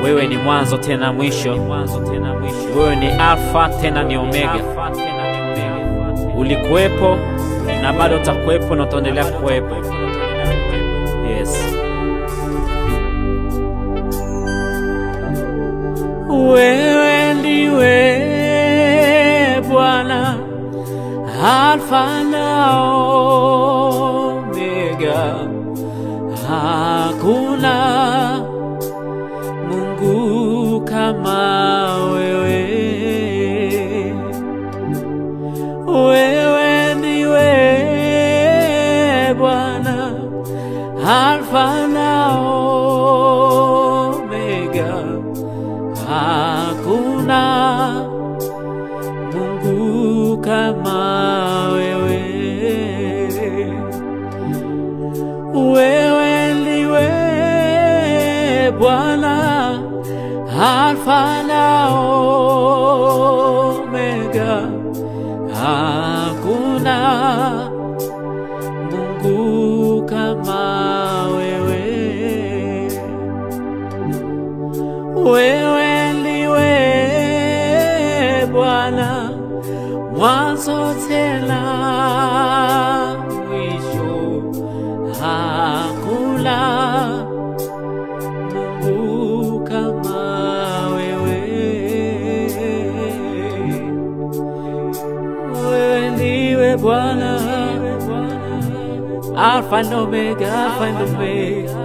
Wewe ni mwanzo tena mwisho. Wewe ni Alfa tena ni Omega. Ulikuwepo na bado utakuwepo na utaendelea kuwepo. Yes. Wewe ndiwe Bwana, Alfa na Omega. Hakuna Mungu kama wewe. Wewe ndiwe Bwana, Alfa na Omega. Hakuna Mungu kama wewe. Wewe ndiwe Bwana, Alfa na Omega. Hakuna Mungu kama wewe. Wewe ndiwe Bwana, mwanzo tena mwisho. Hakuna Mungu kama wewe. Wewe ndiwe Bwana, Alfa na Omega, Alfa na Omega.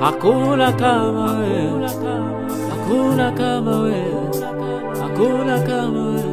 Hakuna kama wewe, hakuna kama wewe, hakuna kama wewe.